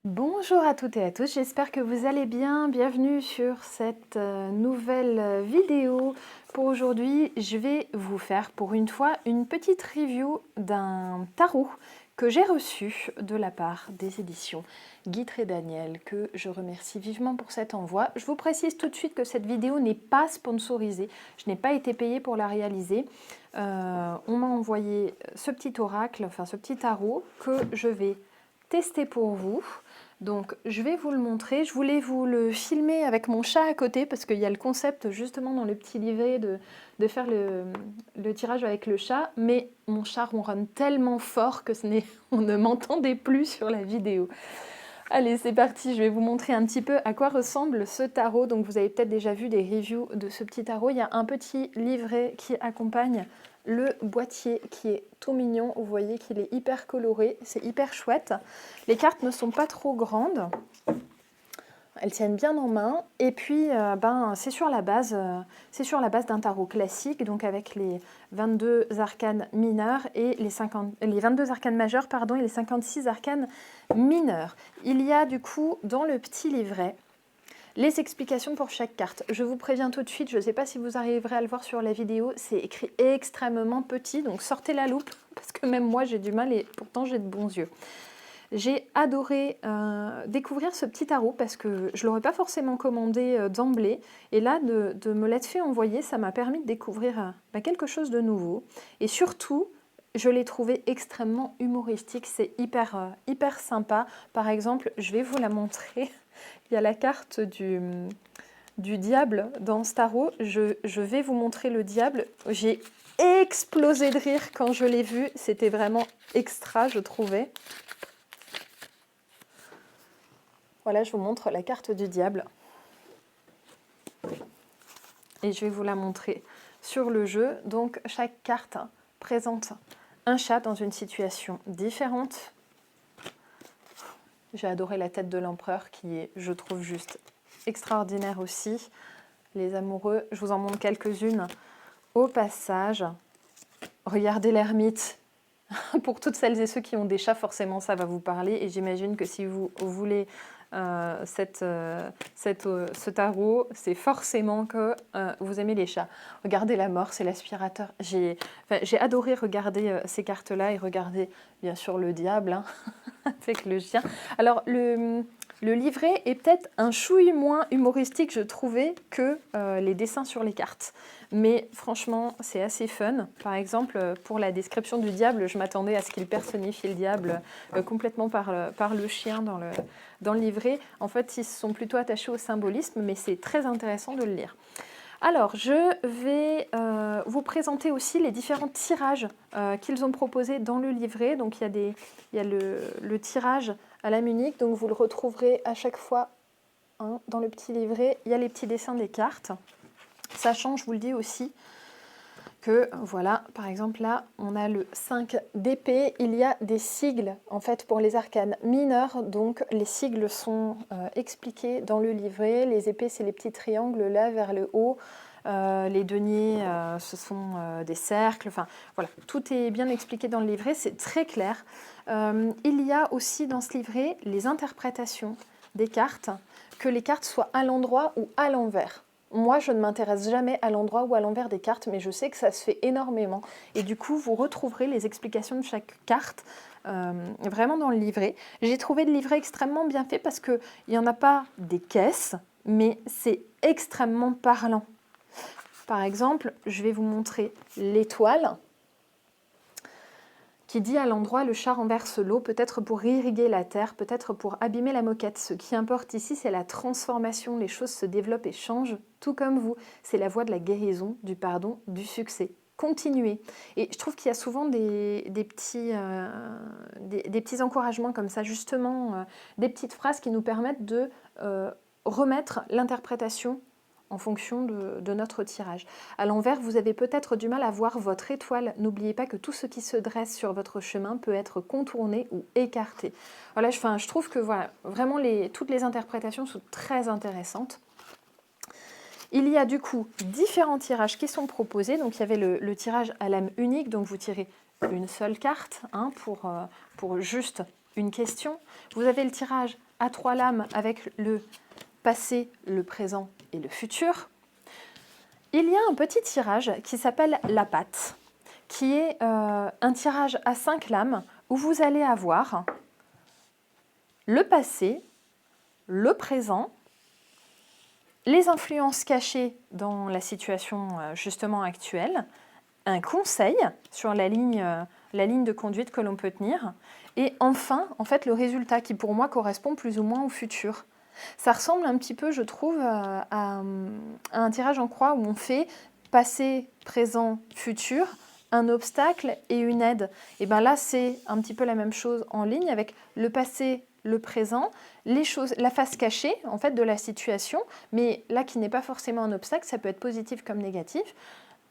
Bonjour à toutes et à tous, j'espère que vous allez bien. Bienvenue sur cette nouvelle vidéo. Pour aujourd'hui, je vais vous faire pour une fois une petite review d'un tarot que j'ai reçu de la part des éditions Guitry Daniel, que je remercie vivement pour cet envoi. Je vous précise tout de suite que cette vidéo n'est pas sponsorisée, je n'ai pas été payée pour la réaliser. On m'a envoyé ce petit oracle, enfin ce petit tarot que je vais tester pour vous. Donc je vais vous le montrer, je voulais vous le filmer avec mon chat à côté parce qu'il y a le concept justement dans le petit livret de faire le tirage avec le chat, mais mon chat ronronne tellement fort que on ne m'entendait plus sur la vidéo. Allez, c'est parti, je vais vous montrer un petit peu à quoi ressemble ce tarot. Donc vous avez peut-être déjà vu des reviews de ce petit tarot. Il y a un petit livret qui accompagne le boîtier qui est tout mignon. Vous voyez qu'il est hyper coloré, c'est hyper chouette. Les cartes ne sont pas trop grandes. Elles tiennent bien en main et puis c'est sur la base d'un tarot classique, donc avec les 22 arcanes mineurs et les 22 arcanes majeurs et les 56 arcanes mineurs. Il y a du coup dans le petit livret les explications pour chaque carte. Je vous préviens tout de suite, je ne sais pas si vous arriverez à le voir sur la vidéo, c'est écrit extrêmement petit, donc sortez la loupe parce que même moi j'ai du mal et pourtant j'ai de bons yeux. J'ai adoré découvrir ce petit tarot parce que je ne l'aurais pas forcément commandé d'emblée. Et là, de me l'être fait envoyer, ça m'a permis de découvrir quelque chose de nouveau. Et surtout, je l'ai trouvé extrêmement humoristique. C'est hyper sympa. Par exemple, je vais vous la montrer. Il y a la carte du diable dans ce tarot. Je vais vous montrer le diable. J'ai explosé de rire quand je l'ai vu. C'était vraiment extra, je trouvais. Voilà, je vous montre la carte du diable. Et je vais vous la montrer sur le jeu. Donc, chaque carte présente un chat dans une situation différente. J'ai adoré la tête de l'empereur qui est, je trouve, juste extraordinaire aussi. Les amoureux, je vous en montre quelques-unes au passage. Regardez l'ermite. Pour toutes celles et ceux qui ont des chats, forcément, ça va vous parler. Et j'imagine que si vous voulez ce tarot, c'est forcément que vous aimez les chats. Regardez la mort, c'est l'aspirateur. J'ai adoré regarder ces cartes-là et regarder, bien sûr, le diable hein, avec le chien. Alors, le livret est peut-être un chouille moins humoristique, je trouvais, que les dessins sur les cartes. Mais franchement, c'est assez fun. Par exemple, pour la description du diable, je m'attendais à ce qu'il personnifie le diable complètement par le chien dans le livret. En fait, ils sont plutôt attachés au symbolisme, mais c'est très intéressant de le lire. Alors, je vais vous présenter aussi les différents tirages qu'ils ont proposés dans le livret. Donc, il y a le tirage à la Munich, donc vous le retrouverez à chaque fois hein, dans le petit livret. Il y a les petits dessins des cartes. Sachant, je vous le dis aussi, que voilà, par exemple là, on a le 5 d'épée, il y a des sigles en fait pour les arcanes mineurs, donc les sigles sont expliqués dans le livret. Les épées, c'est les petits triangles là vers le haut. Les deniers, ce sont des cercles, enfin voilà, tout est bien expliqué dans le livret, c'est très clair. Il y a aussi dans ce livret les interprétations des cartes, que les cartes soient à l'endroit ou à l'envers. Moi, je ne m'intéresse jamais à l'endroit ou à l'envers des cartes, mais je sais que ça se fait énormément. Et du coup, vous retrouverez les explications de chaque carte vraiment dans le livret. J'ai trouvé le livret extrêmement bien fait parce qu'il n'y en a pas des caisses, mais c'est extrêmement parlant. Par exemple, je vais vous montrer l'étoile qui dit à l'endroit le chat renverse l'eau, peut-être pour irriguer la terre, peut-être pour abîmer la moquette. Ce qui importe ici, c'est la transformation. Les choses se développent et changent, tout comme vous. C'est la voie de la guérison, du pardon, du succès. Continuez. Et je trouve qu'il y a souvent des petits encouragements comme ça, justement, des petites phrases qui nous permettent de remettre l'interprétation en fonction de notre tirage. À l'envers, vous avez peut-être du mal à voir votre étoile. N'oubliez pas que tout ce qui se dresse sur votre chemin peut être contourné ou écarté. Voilà, je trouve que voilà, vraiment toutes les interprétations sont très intéressantes. Il y a du coup différents tirages qui sont proposés. Donc il y avait le tirage à lame unique, donc vous tirez une seule carte hein, pour juste une question. Vous avez le tirage à 3 lames avec le passé, le présent et le futur. Il y a un petit tirage qui s'appelle la patte, qui est un tirage à 5 lames où vous allez avoir le passé, le présent, les influences cachées dans la situation justement actuelle, un conseil sur la ligne de conduite que l'on peut tenir, et enfin, en fait, le résultat qui pour moi correspond plus ou moins au futur. Ça ressemble un petit peu, je trouve, à un tirage en croix où on fait passé, présent, futur, un obstacle et une aide. Et bien là, c'est un petit peu la même chose en ligne avec le passé, le présent, les choses, la face cachée en fait de la situation, mais là qui n'est pas forcément un obstacle, ça peut être positif comme négatif.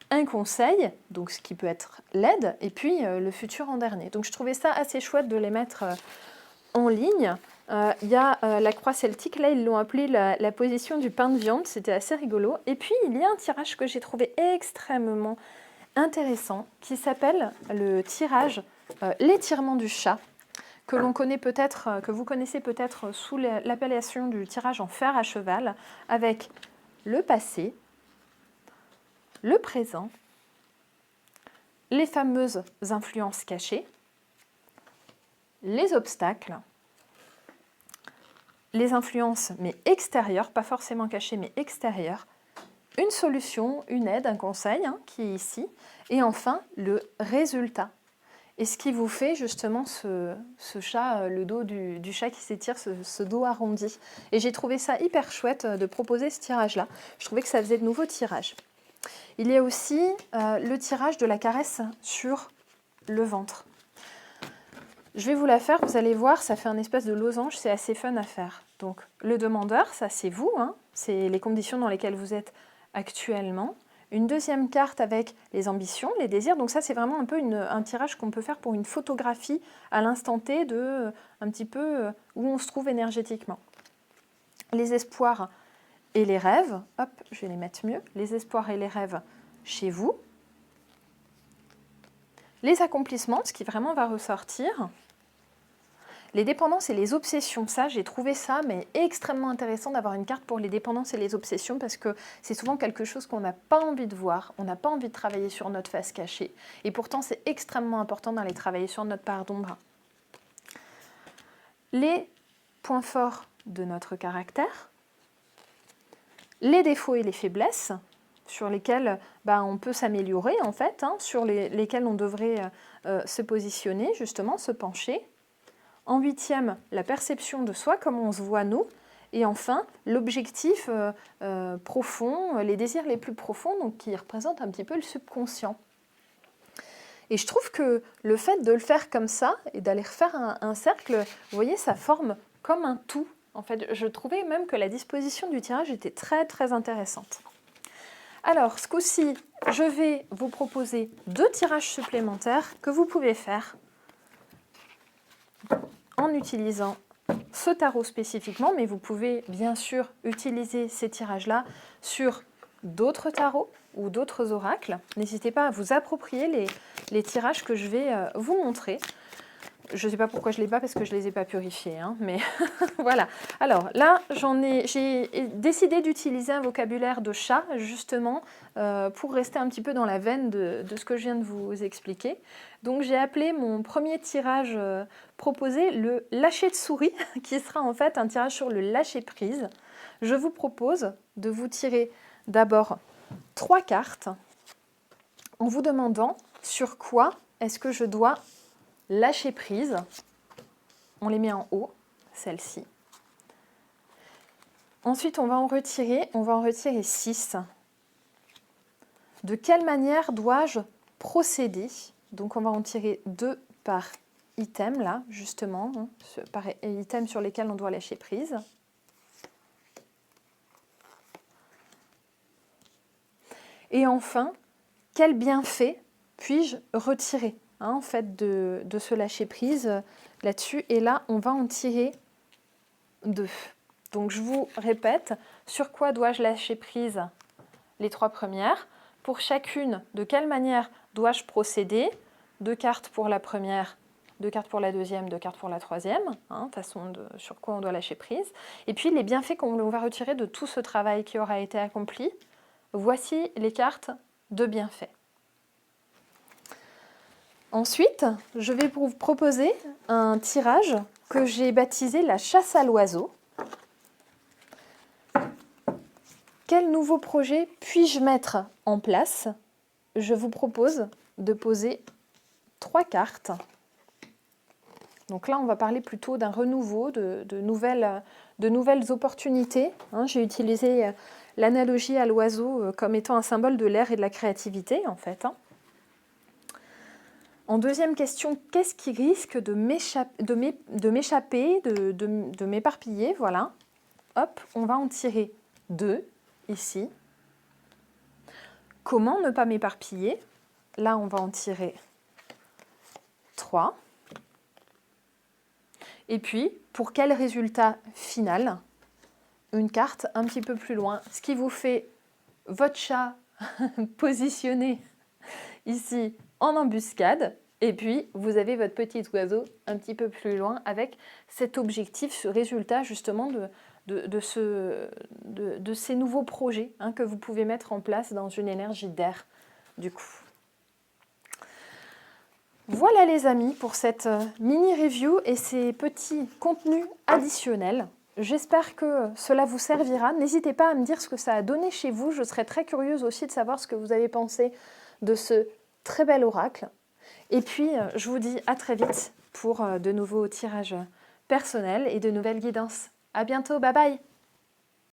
Un conseil, donc ce qui peut être l'aide, et puis le futur en dernier. Donc je trouvais ça assez chouette de les mettre en ligne. Il y a la croix celtique, là ils l'ont appelé la position du pain de viande, c'était assez rigolo. Et puis il y a un tirage que j'ai trouvé extrêmement intéressant qui s'appelle le tirage l'étirement du chat, que l'on connaît peut-être, que vous connaissez peut-être sous l'appellation du tirage en fer à cheval, avec le passé, le présent, les fameuses influences cachées, les obstacles, les influences mais extérieures, pas forcément cachées mais extérieures, une solution, une aide, un conseil qui est ici, et enfin le résultat. Et ce qui vous fait justement ce chat, le dos du chat qui s'étire, ce dos arrondi. Et j'ai trouvé ça hyper chouette de proposer ce tirage-là. Je trouvais que ça faisait de nouveaux tirages. Il y a aussi le tirage de la caresse sur le ventre. Je vais vous la faire, vous allez voir, ça fait un espèce de losange, c'est assez fun à faire. Donc le demandeur, ça c'est vous, c'est les conditions dans lesquelles vous êtes actuellement. Une deuxième carte avec les ambitions, les désirs. Donc ça, c'est vraiment un peu un tirage qu'on peut faire pour une photographie à l'instant T de un petit peu où on se trouve énergétiquement. Les espoirs et les rêves. Hop, je vais les mettre mieux. Les espoirs et les rêves chez vous. Les accomplissements, ce qui vraiment va ressortir. Les dépendances et les obsessions, ça, j'ai trouvé ça mais extrêmement intéressant d'avoir une carte pour les dépendances et les obsessions parce que c'est souvent quelque chose qu'on n'a pas envie de voir, on n'a pas envie de travailler sur notre face cachée. Et pourtant, c'est extrêmement important d'aller travailler sur notre part d'ombre. Les points forts de notre caractère, les défauts et les faiblesses sur lesquels on peut s'améliorer en fait, sur lesquels on devrait se positionner, justement, se pencher. En 8e, la perception de soi, comment on se voit nous. Et enfin, l'objectif profond, les désirs les plus profonds, donc qui représentent un petit peu le subconscient. Et je trouve que le fait de le faire comme ça et d'aller refaire un cercle, vous voyez, ça forme comme un tout. En fait, je trouvais même que la disposition du tirage était très très intéressante. Alors, ce coup-ci, je vais vous proposer 2 tirages supplémentaires que vous pouvez faire en utilisant ce tarot spécifiquement, mais vous pouvez bien sûr utiliser ces tirages-là sur d'autres tarots ou d'autres oracles. N'hésitez pas à vous approprier les tirages que je vais vous montrer. Je ne sais pas pourquoi je ne l'ai pas, parce que je ne les ai pas purifiés, mais voilà. Alors là, j'ai décidé d'utiliser un vocabulaire de chat, justement, pour rester un petit peu dans la veine de ce que je viens de vous expliquer. Donc j'ai appelé mon premier tirage proposé le lâcher de souris, qui sera en fait un tirage sur le lâcher prise. Je vous propose de vous tirer d'abord 3 cartes, en vous demandant sur quoi est-ce que je dois lâcher prise. On les met en haut, celle-ci. Ensuite, on va en retirer 6. De quelle manière dois-je procéder? Donc, on va en tirer 2 par item, là, justement, par item sur lesquels on doit lâcher prise. Et enfin, quel bienfait puis-je retirer en fait, de ce lâcher-prise là-dessus. Et là, on va en tirer 2. Donc, je vous répète, sur quoi dois-je lâcher prise les 3 premières? Pour chacune, de quelle manière dois-je procéder? 2 cartes pour la première, 2 cartes pour la deuxième, 2 cartes pour la troisième, hein, façon sur quoi on doit lâcher prise. Et puis les bienfaits qu'on va retirer de tout ce travail qui aura été accompli. Voici les cartes de bienfaits. Ensuite, je vais vous proposer un tirage que j'ai baptisé la chasse à l'oiseau. Quel nouveau projet puis-je mettre en place? Je vous propose de poser 3 cartes. Donc là, on va parler plutôt d'un renouveau, de nouvelles opportunités. Hein, j'ai utilisé l'analogie à l'oiseau comme étant un symbole de l'air et de la créativité, en fait. Hein. En deuxième question, qu'est-ce qui risque de m'échapper, de m'éparpiller? Voilà. Hop, on va en tirer 2, ici. Comment ne pas m'éparpiller? Là, on va en tirer 3. Et puis, pour quel résultat final? Une carte un petit peu plus loin, ce qui vous fait votre chat positionné ici en embuscade, et puis vous avez votre petit oiseau un petit peu plus loin avec cet objectif, ce résultat justement de ces nouveaux projets hein, que vous pouvez mettre en place dans une énergie d'air du coup. Voilà les amis pour cette mini-review et ces petits contenus additionnels. J'espère que cela vous servira. N'hésitez pas à me dire ce que ça a donné chez vous. Je serais très curieuse aussi de savoir ce que vous avez pensé de ce très bel oracle. Et puis, je vous dis à très vite pour de nouveaux tirages personnels et de nouvelles guidances. À bientôt, bye bye!